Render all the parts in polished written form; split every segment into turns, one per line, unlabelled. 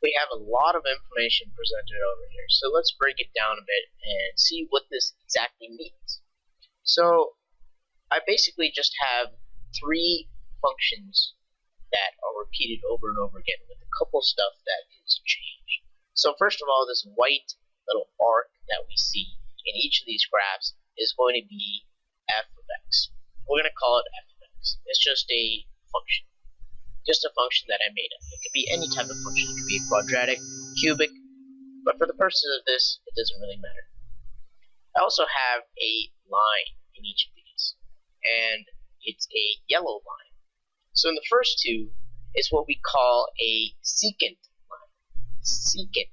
we have a lot of information presented over here. So let's break it down a bit and see what this exactly means. So I basically just have three functions that are repeated over and over again with a couple stuff that is changed. So first of all, this white little arc that we see in each of these graphs is going to be f of x. We're going to call it f of x. It's just a function. Just a function that I made up. It could be any type of function. It could be quadratic, cubic, but for the purposes of this, it doesn't really matter. I also have a line in each of these, and it's a yellow line. So in the first two is what we call a secant line. Secant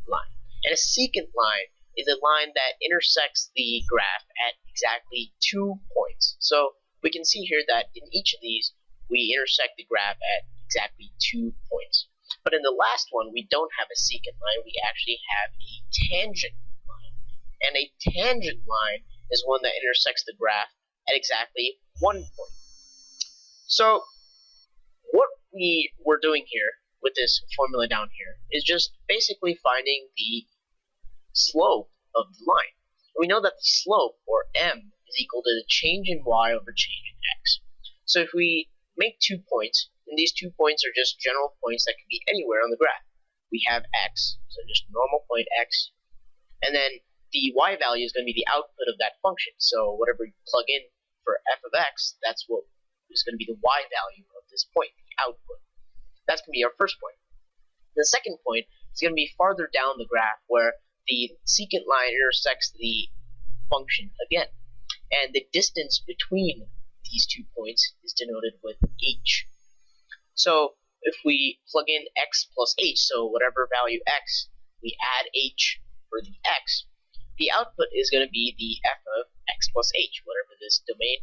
line. And a secant line is a line that intersects the graph at exactly 2 points. So we can see here that in each of these, we intersect the graph at exactly 2 points. But in the last one, we don't have a secant line, we actually have a tangent line. And a tangent line is one that intersects the graph at exactly 1 point. So what we were doing here with this formula down here is just basically finding the slope of the line. We know that the slope, or m, is equal to the change in y over change in x. So if we make 2 points, and these 2 points are just general points that can be anywhere on the graph. We have x, so just normal point x, and then the y value is going to be the output of that function. So whatever you plug in for f of x, that's what is going to be the y value of this point, the output. That's going to be our first point. The second point is going to be farther down the graph where the secant line intersects the function again. And the distance between these 2 points is denoted with h. So if we plug in x plus h, so whatever value x, we add h for the x, the output is going to be the f of x plus h, whatever this domain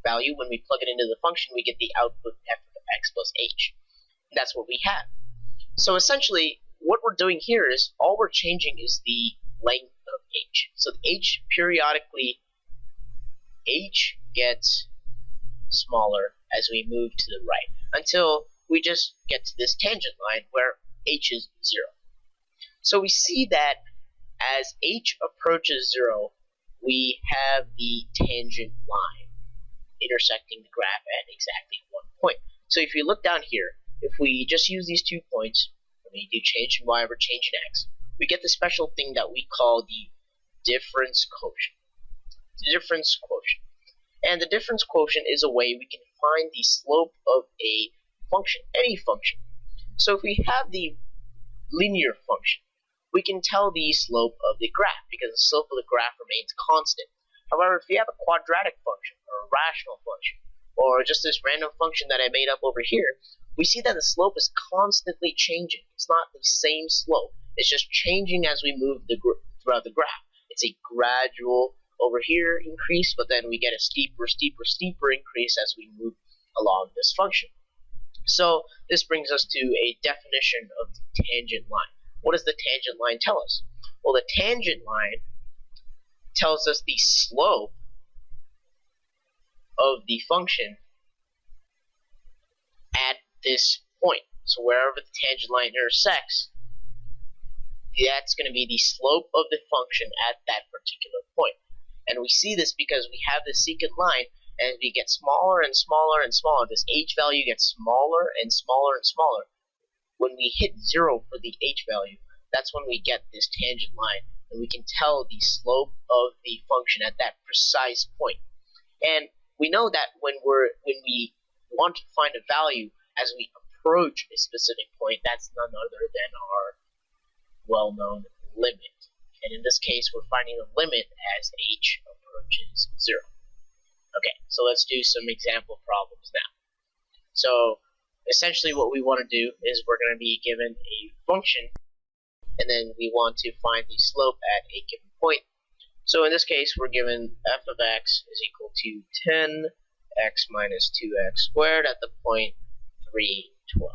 value. When we plug it into the function, we get the output f of x plus h. And that's what we have. So essentially, what we're doing here is all we're changing is the length of h. So the h periodically, h gets smaller as we move to the right until we just get to this tangent line where h is 0. So we see that as h approaches 0, we have the tangent line intersecting the graph at exactly 1 point. So if you look down here, if we just use these 2 points, and we do change in y over change in x, we get the special thing that we call the difference quotient. The difference quotient. And the difference quotient is a way we can find the slope of a function, any function. So if we have the linear function, we can tell the slope of the graph because the slope of the graph remains constant. However, if you have a quadratic function or a rational function, or just this random function that I made up over here, we see that the slope is constantly changing. It's not the same slope. It's just changing as we move throughout the graph. It's a gradual over here increase, but then we get a steeper increase as we move along this function. So this brings us to a definition of the tangent line. What does the tangent line tell us? Well, the tangent line tells us the slope of the function at this point. So wherever the tangent line intersects, that's going to be the slope of the function at that particular point. And we see this because we have the secant line, and as we get smaller and smaller and smaller, this h value gets smaller and smaller and smaller. When we hit 0 for the h value, that's when we get this tangent line, and we can tell the slope of the function at that precise point. And we know that when we want to find a value as we approach a specific point, that's none other than our well-known limit. And in this case, we're finding the limit as h approaches 0. Okay, so let's do some example problems now. So essentially what we want to do is we're going to be given a function, and then we want to find the slope at a given point. So in this case, we're given f of x is equal to 10x minus 2x squared at the point 3, 12.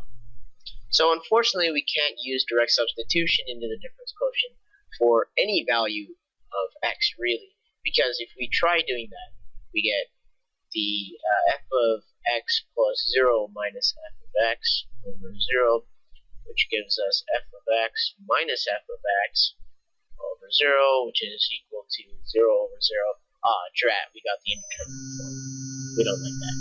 So unfortunately, we can't use direct substitution into the difference quotient for any value of x, really, because if we try doing that, we get the f of x plus 0 minus f of x over 0 which gives us f of x minus f of x over 0, which is equal to 0 over 0. Ah, drat, we got the indeterminate form. We don't like that.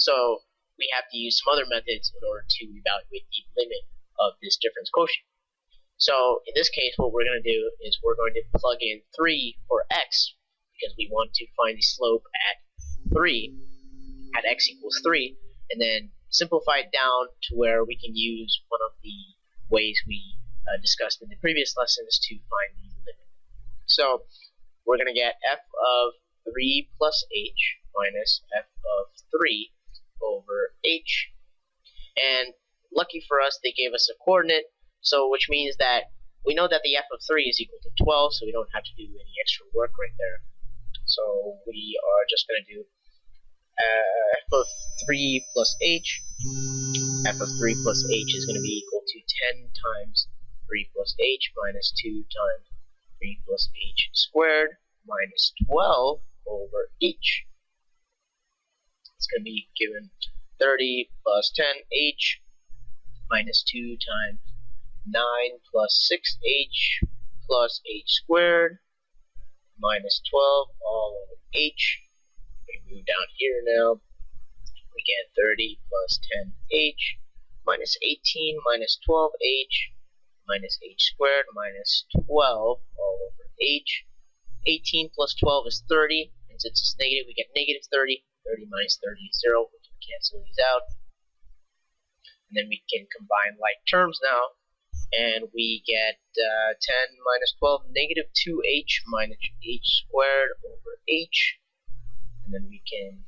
So we have to use some other methods in order to evaluate the limit of this difference quotient. So in this case, what we're going to do is we're going to plug in 3 for x, because we want to find the slope at 3, at x equals 3, and then simplify it down to where we can use one of the ways we discussed in the previous lessons to find the limit. So we're going to get f of 3 plus h minus f of 3 over h. And lucky for us, they gave us a coordinate, so which means that we know that the f of 3 is equal to 12, so we don't have to do any extra work right there. So we are just going to do f of 3 plus h. F of 3 plus h is going to be equal to 10 times 3 plus h minus 2 times 3 plus h squared minus 12 over h. It's going to be given 30 plus 10h minus 2 times 9 plus 6h plus h squared minus 12 all over h. We move down here now. We get 30 plus 10h minus 18 minus 12h minus h squared minus 12 all over h. 18 plus 12 is 30, and since it's negative, we get negative 30. 30 minus 30 is 0. We can cancel these out. And then we can combine like terms now, and we get 10 minus 12, negative 2h minus h squared over h. And then we can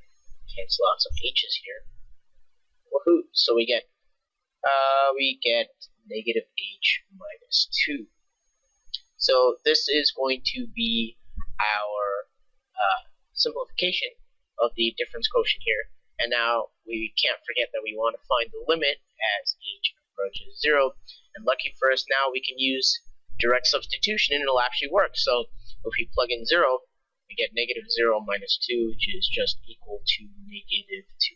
cancel out some h's here. Woohoo! So we get negative h minus 2. So this is going to be our simplification of the difference quotient here. And now we can't forget that we want to find the limit as h approaches 0. And lucky for us, now we can use direct substitution and it'll actually work. So if we plug in 0, we get negative 0 minus 2, which is just equal to negative 2.